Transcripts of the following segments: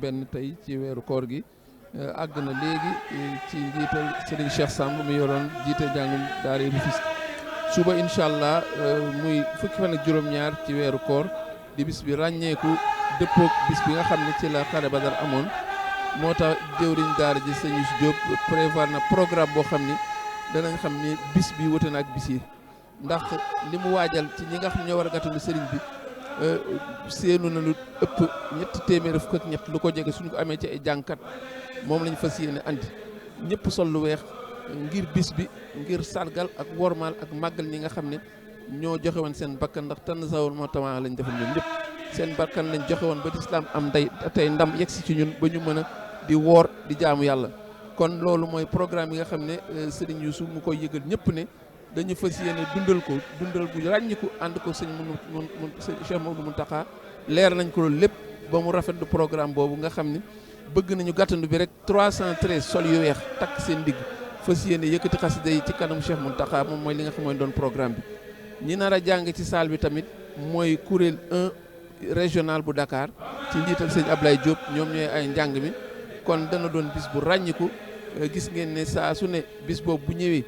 benn tey ci weeru koor gi àgg na léegi ci njiital Serigne Cheikh Samb mi yoroon jiite njàngum daara Rufisque suba incha allah muy fukki fan ak juróom-ñaar ci weeru koor di bis bi ràññeeku dëppoog bis bi nga xam ne ci la xare Badar amoon moo tax jëwriñ daara ji sëñ Youssou Diop prévoir na programme boo xam ni danañ xam ni bis bi wute na ak bis yi ndax li mu waajal ci ñi nga xam ñoo war a gàttandu sëriñ bi séenu na lu ëpp ñetti téeméer fukk ak ñett lu ko jege suñu ko amee ci ay jàngkat moom lañ fas yéene andi ñëpp sol lu weex ngir bis bi ngir sargal ak wormaal ak màggal ñi nga xam ne ñoo joxe woon seen bakkan ndax tànn sawul moo tamaa lañ defal ñun ñëpp seen bakkan lañ joxe woon ba lislaam am tey ndam yegsi ci ñun ba ñu mën a di woor di jaamu yàlla kon loolu mooy programme yi nga xam ne Serigne Youssou mu koy yëgal ñëpp ne dañu fas yéene dundal gu ràññiku ànd ko sëñ Cheikh Mamadou Mountakha leer nañ ko loolu lépp ba mu rafetlu programme boobu nga xam ne bëgg nañu gàttandu bi rek 313 sol yu weex takk seen digg fas yéene yëkkati xasida yi ci kanam Cheikh Mountakha moom mooy li nga xam mooy doon programme bi ñi nar a jàng ci salle bi tamit mooy kuréel 1 régional bu Dakar ci njiital sëñ Ablaye Diop ñoom ñooy ay njàng mi kon dana doon bis bu ràññiku gis ngeen ne saa su ne bis boobu bu ñëwee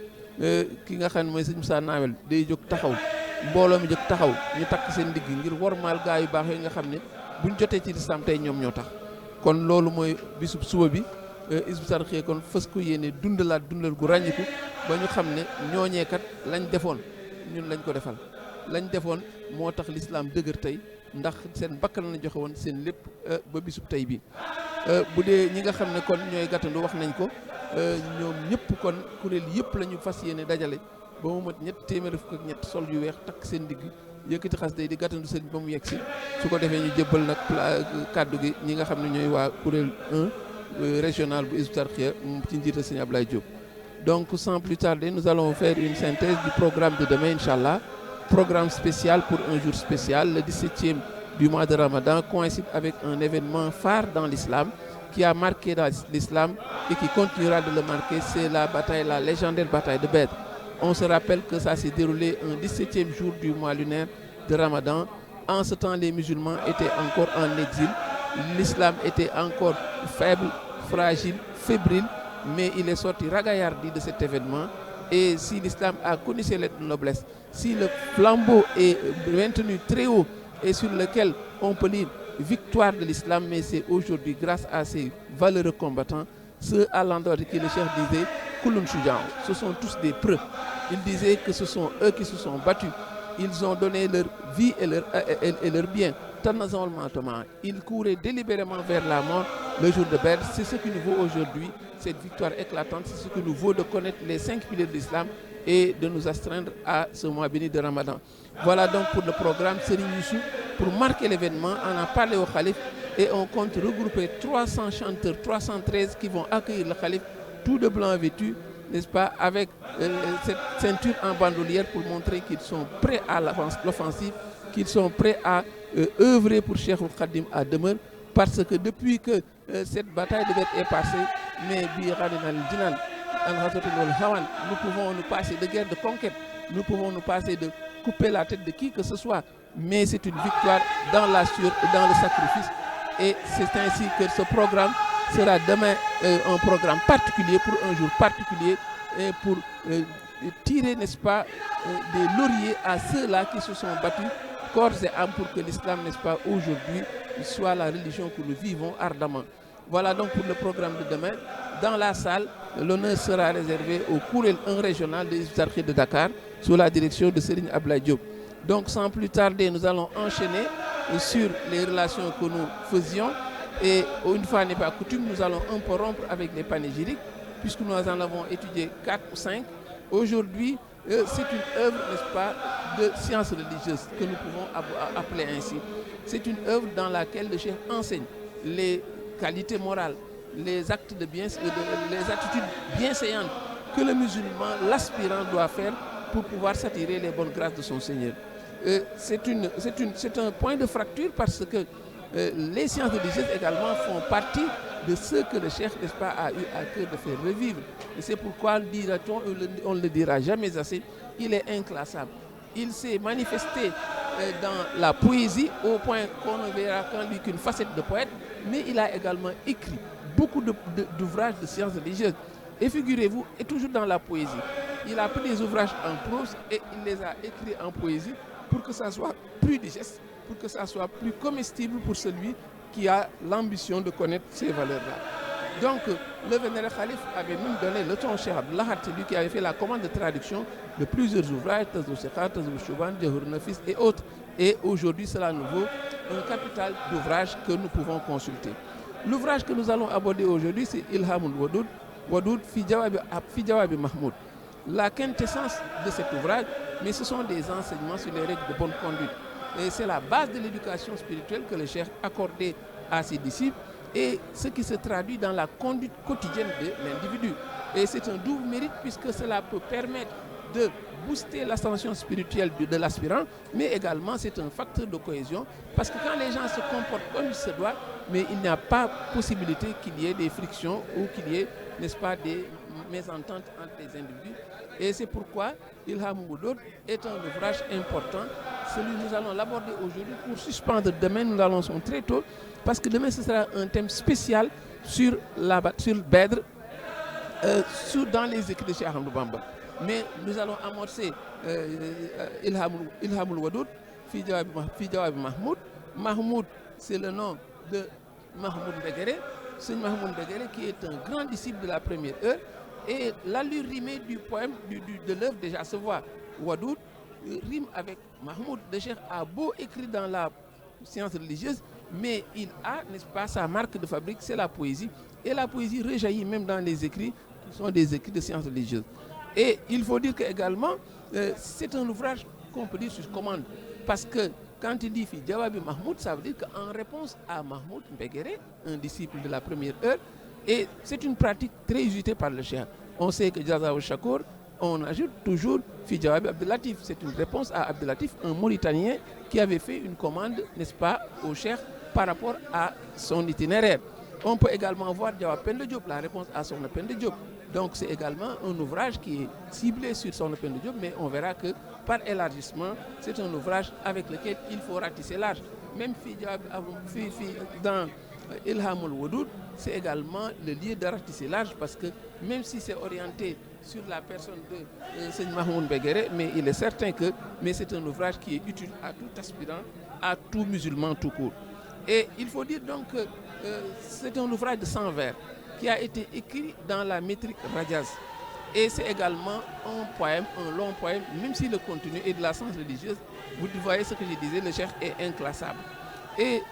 ki nga xam ne mooy sëñ Moussa Nawel day jóg taxaw mbooloo mi jóg taxaw ñu takk seen digg ngir wormaal gaa yu baax yi nga xam ne buñ jotee ci lislaam tey ñoom ñoo tax kon loolu mooy bisub suba bi Hizbut Tarqiyyah kon fës ko yéene dundal gu ràññiku ba ñu xam ne ñooñeekat lañ defoon ñun lañ ko defal lañ defoon moo tax lislaam dëgër tey ndax seen bakkan la joxe woon seen lépp ba bisub tey bi bu dee ñi nga xam ne kon ñooy gàttandu wax nañ ko ñoom ñëpp kon kuréel yëpp la ñu fas yéene dajale ba mu mat ñett téeméer fukk ak ñett sol yu weex takk seen digg yëkkati xas day di gàttandu sëriñ ba mu yegg si su ko defee ñu jébbal nag kàddu gi ñi nga xam ne ñooy waa kuréel 1 régional bu Hizbut Tarqiyyah ci njiital sëriñ Ablaye Diop. Donc sans plus tarder nous allons faire une synthèse du programme de demain inchallah, programme spécial pour un jour spécial, le 17e du mois de Ramadan coïncide avec un événement phare dans l'islam qui a marqué dans l'islam et qui continuera de le marquer, c'est la légendaire bataille de Badr. On se rappelle que ça s'est déroulé un 17e jour du mois lunaire de Ramadan. En ce temps, les musulmans étaient encore en exil. L'islam était encore faible, fragile, fébrile, mais il est sorti ragaillardi de cet événement. Et si l'islam a connu ses lettres de noblesse, si le flambeau est maintenu très haut et sur lequel on peut lire victoire de l'islam, mais c'est aujourd'hui grâce à ces valeureux combattants, ceux à l'endroit de qui le cheikh disait Kulun Shuja'u, ce sont tous des preux. Il disait que ce sont eux qui se sont battus. Ils ont donné leur vie et leur bien. Ils couraient délibérément vers la mort le jour de Badr. C'est ce qui nous vaut aujourd'hui, cette victoire éclatante. C'est ce qui nous vaut de connaître les 5 piliers de l'islam et de nous astreindre à ce mois béni de Ramadan. Voilà donc pour le programme Serigne Youssou. Pour marquer l'événement, on a parlé au Khalif et on compte regrouper 300 chanteurs, 313 qui vont accueillir le Khalif, tout de blanc vêtu, n'est-ce pas, avec cette ceinture en bandoulière pour montrer qu'ils sont prêts à l'offensive, qu'ils sont prêts à œuvrer pour Cheikh Khadim à demeure, parce que depuis que cette bataille de Badr est passée, mais nous pouvons nous passer de guerre de conquête, nous pouvons nous passer de couper la tête de qui que ce soit, mais c'est une victoire dans la sueur et dans le sacrifice. Et c'est ainsi que ce programme sera demain un programme particulier, pour un jour particulier, et pour tirer, n'est-ce pas, des lauriers à ceux-là qui se sont battus corps et âme pour que l'islam, n'est-ce pas, aujourd'hui, soit la religion que nous vivons ardemment. Voilà donc pour le programme de demain. Dans la salle, l'honneur sera réservé au kuréel 1 régional de Hizbut Tarqiyyah de Dakar, sous la direction de Serigne Ablaye Diop. Donc sans plus tarder, nous allons enchaîner sur les relations que nous faisions. Et une fois n'est pas coutume, nous allons un peu rompre avec les panégyriques, puisque nous en avons étudié 4 ou 5. Aujourd'hui, c'est une œuvre, n'est-ce pas, de sciences religieuses que nous pouvons appeler ainsi. C'est une œuvre dans laquelle le cheikh enseigne les qualités morales, les actes de bien, les attitudes bienséantes que le musulman, l'aspirant, doit faire pour pouvoir s'attirer les bonnes grâces de son Seigneur. C'est un point de fracture parce que les sciences religieuses également font partie de ce que le cheikh, n'est-ce pas, a eu à cœur de faire revivre. Et c'est pourquoi, dira-t-on, on ne le dira jamais assez, il est inclassable. Il s'est manifesté dans la poésie au point qu'on ne verra qu'en lui qu'une facette de poète, mais il a également écrit beaucoup d'ouvrages de sciences religieuses. Et figurez-vous, et toujours dans la poésie, il a pris des ouvrages en prose et il les a écrits en poésie pour que ça soit plus digeste, pour que ça soit plus comestible pour celui qui a l'ambition de connaître ces valeurs-là. Donc, le vénéré Khalif avait même donné le ton Cheikh Abdullah, c'est lui qui avait fait la commande de traduction de plusieurs ouvrages, Tazou Sekha, Tazou Chouban, Djahour Nafis et autres. Et aujourd'hui, cela nous vaut un capital d'ouvrages que nous pouvons consulter. L'ouvrage que nous allons aborder aujourd'hui, c'est Ilhamul Wadoud Fi Jawabi Mahmoud. La quintessence de cet ouvrage, mais ce sont des enseignements sur les règles de bonne conduite. Et c'est la base de l'éducation spirituelle que le Cheikh accordait à ses disciples et ce qui se traduit dans la conduite quotidienne de l'individu. Et c'est un double mérite puisque cela peut permettre de booster l'ascension spirituelle de l'aspirant, mais également c'est un facteur de cohésion parce que quand les gens se comportent comme il se doit, mais il n'y a pas possibilité qu'il y ait des frictions ou qu'il y ait, n'est-ce pas, des mésententes entre les individus. Et c'est pourquoi Ilhamul Wadoud est un ouvrage important. Celui que nous allons l'aborder aujourd'hui pour suspendre demain, nous allons très tôt, parce que demain ce sera un thème spécial sur Bedr, dans les écrits de Cheikh Ahmadou Bamba. Mais nous allons amorcer Ilhamul Wadoud, Fi Jawabi Mahmoud. Mahmoud, c'est le nom de Mahmoud Mbegere. C'est Mahmoud Mbegere qui est un grand disciple de la première heure. Et l'allure rimée du poème, de l'œuvre déjà se voit. Wadoud rime avec Mahmoud. Le Cheikh a beau écrire dans la science religieuse, mais il a, n'est-ce pas, sa marque de fabrique, c'est la poésie. Et la poésie rejaillit même dans les écrits qui sont des écrits de sciences religieuses. Et il faut dire qu'également, c'est un ouvrage qu'on peut dire sur commande. Parce que quand il dit Fi Jawabi Mahmoud, ça veut dire qu'en réponse à Mahmoud Mbegere, un disciple de la première heure, et c'est une pratique très usitée par le Cheikh. On sait que Jazaou Chakour, on ajoute toujours Fi Jawabi Abdelatif. C'est une réponse à Abdelatif, un Mauritanien qui avait fait une commande, n'est-ce pas, au Cheikh par rapport à son itinéraire. On peut également voir Jawab Penda Diop, la réponse à son Penda Diop. Donc c'est également un ouvrage qui est ciblé sur son Penda Diop, mais on verra que par élargissement, c'est un ouvrage avec lequel il faut ratisser large. Même dans Ilhamul Wadoud, c'est également le lieu de ratisser large parce que même si c'est orienté sur la personne de Seigneur Mahmoud Mbegere, mais il est certain que c'est un ouvrage qui est utile à tout aspirant, à tout musulman tout court. Et il faut dire donc que c'est un ouvrage de 100 vers qui a été écrit dans la métrique Rajaz. Et c'est également un poème, un long poème, même si le contenu est de la science religieuse. Vous voyez ce que je disais, le Cheikh est inclassable. Et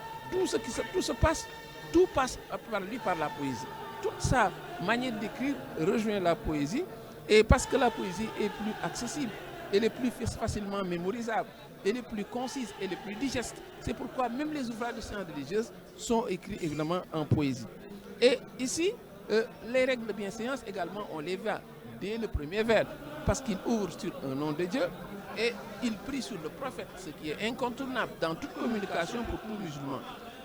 tout passe par lui par la poésie. Toute sa manière d'écrire rejoint la poésie. Et parce que la poésie est plus accessible, elle est plus facilement mémorisable, elle est plus concise, elle est plus digeste. C'est pourquoi même les ouvrages de sciences religieuses sont écrits évidemment en poésie. Et ici, les règles de bienséance également, on les voit dès le premier vers, parce qu'il ouvre sur un nom de Dieu et il prie sur le prophète, ce qui est incontournable dans toute communication pour tout musulman.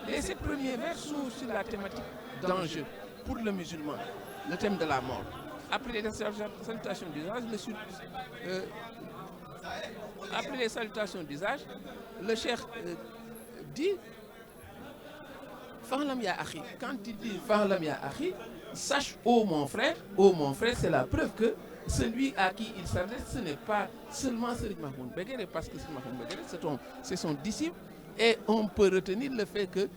Et ces premiers vers s'ouvrent sur la thématique d'enjeu pour le musulman, le thème de la mort. Après les salutations d'usage, le Cheikh dit Fahlam ya akhi. Quand il dit Fahlam ya akhi, sache, ô mon frère, c'est la preuve que celui à qui il s'adresse, ce n'est pas seulement Serigne Mahmoud Mbegere, parce que Serigne Mahmoud Mbegere, c'est son disciple, et on peut retenir le fait que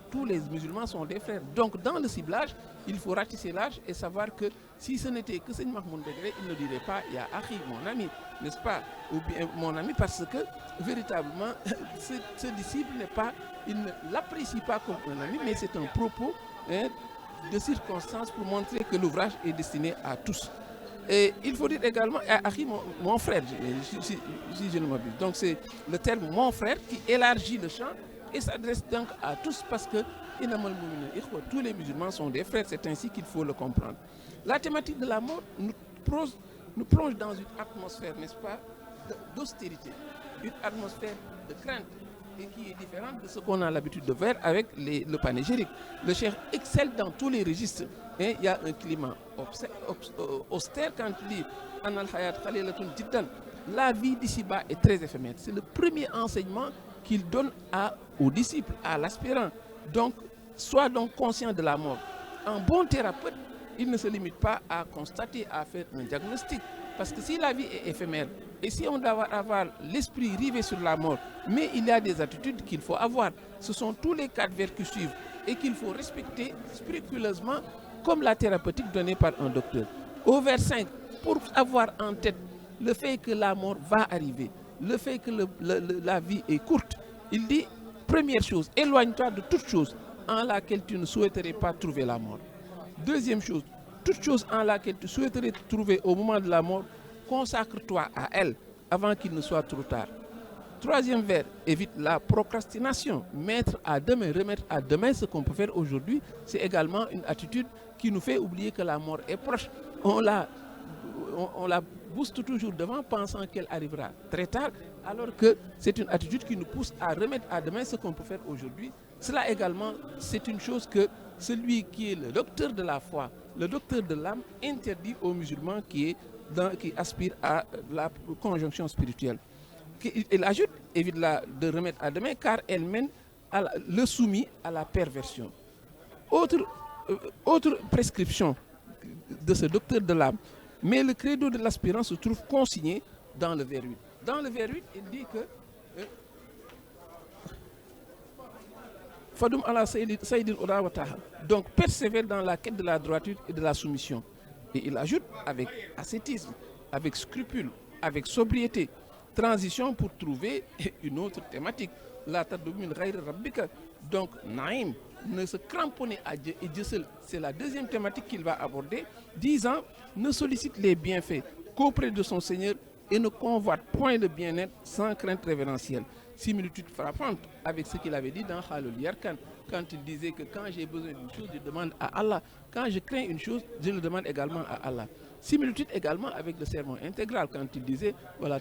tous les musulmans sont des frères. Donc dans le ciblage, il faut ratisser large et savoir que si ce n'était que Serigne Mahmoud Mbegere, il ne dirait pas Ya akhi, mon ami, n'est-ce pas, ou bien mon ami, parce que véritablement, ce disciple il ne l'apprécie pas comme un ami, mais c'est un propos de circonstance pour montrer que l'ouvrage est destiné à tous. Et il faut dire également, mon frère, si je ne m'abuse. Donc c'est le terme mon frère qui élargit le champ et s'adresse donc à tous parce que tous les musulmans sont des frères, c'est ainsi qu'il faut le comprendre. La thématique de la mort nous plonge dans une atmosphère, n'est-ce pas, d'austérité, une atmosphère de crainte, et qui est différente de ce qu'on a l'habitude de faire avec le panégyrique. Le Cheikh excelle dans tous les registres. Et il y a un climat austère quand il dit Anal Hayat Khalilatun Jiddan. la vie d'ici-bas est très éphémère. C'est le premier enseignement qu'il donne aux disciples, à l'aspirant. Donc, sois donc conscient de la mort. Un bon thérapeute, il ne se limite pas à constater, à faire un diagnostic. Parce que si la vie est éphémère, et si on doit avoir l'esprit rivé sur la mort, mais il y a des attitudes qu'il faut avoir. Ce sont tous les 4 vers qui suivent et qu'il faut respecter scrupuleusement comme la thérapeutique donnée par un docteur. Au vers 5, pour avoir en tête le fait que la mort va arriver, le fait que la vie est courte, il dit, première chose, éloigne-toi de toute chose en laquelle tu ne souhaiterais pas trouver la mort. Deuxième chose, toute chose en laquelle tu souhaiterais te trouver au moment de la mort, consacre-toi à elle avant qu'il ne soit trop tard. Troisième vers, évite la procrastination. Mettre à demain, remettre à demain ce qu'on peut faire aujourd'hui, c'est également une attitude qui nous fait oublier que la mort est proche. On la booste toujours devant, pensant qu'elle arrivera très tard, alors que c'est une attitude qui nous pousse à remettre à demain ce qu'on peut faire aujourd'hui. Cela également, c'est une chose que celui qui est le docteur de la foi, le docteur de l'âme, interdit aux musulmans qui aspirent à la conjonction spirituelle. Il ajoute, évite-la de remettre à demain, car elle mène le soumis à la perversion. Autre prescription de ce docteur de l'âme, mais le credo de l'aspirant se trouve consigné dans le vers 8. Dans le vers 8, il dit que Fadoum ala Sayyidil Oda wa Taha. Donc persévère dans la quête de la droiture et de la soumission. Et il ajoute avec ascétisme, avec scrupule, avec sobriété, transition pour trouver une autre thématique. La tadoumil ghayr rabbika. Donc Naïm, ne se cramponner à Dieu et Dieu seul. C'est la deuxième thématique qu'il va aborder, disant ne sollicite les bienfaits qu'auprès de son Seigneur et ne convoite point le bien-être sans crainte révérentielle. Similitude frappante avec ce qu'il avait dit dans Khalul Yarkan, quand il disait que quand j'ai besoin d'une chose, je demande à Allah. Quand je crains une chose, je le demande également à Allah. Similitude également avec le sermon intégral, quand il disait voilà,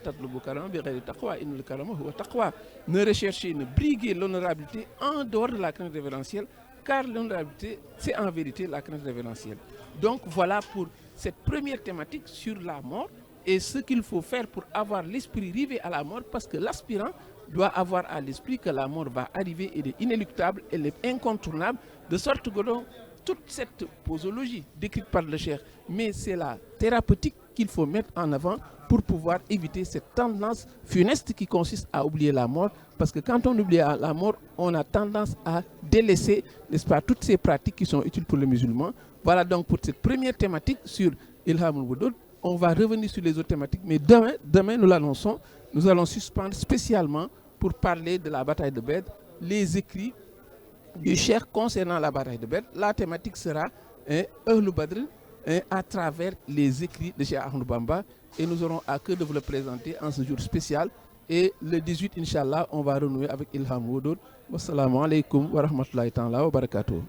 ne recherchez, ne briguez l'honorabilité en dehors de la crainte révérentielle, car l'honorabilité, c'est en vérité la crainte révérentielle. Donc voilà pour cette première thématique sur la mort et ce qu'il faut faire pour avoir l'esprit rivé à la mort, parce que l'aspirant doit avoir à l'esprit que la mort va arriver, elle est inéluctable, elle est incontournable, de sorte que donc, toute cette posologie décrite par le cheikh, mais c'est la thérapeutique qu'il faut mettre en avant pour pouvoir éviter cette tendance funeste qui consiste à oublier la mort, parce que quand on oublie la mort, on a tendance à délaisser, n'est-ce pas, toutes ces pratiques qui sont utiles pour les musulmans. Voilà donc pour cette première thématique sur Ilhamul Wudud. On va revenir sur les autres thématiques, mais demain nous l'annonçons, nous allons suspendre spécialement pour parler de la bataille de Badr, les écrits du cheikh concernant la bataille de Badr. La thématique sera Ahlul Badr à travers les écrits de Cheikh Ahmadou Bamba, et nous aurons à cœur de vous le présenter en ce jour spécial. Et le 18, Inch'Allah, on va renouer avec Ilham Wudud. Wassalamu alaikum wa rahmatullahi ta'ala wa barakatuh.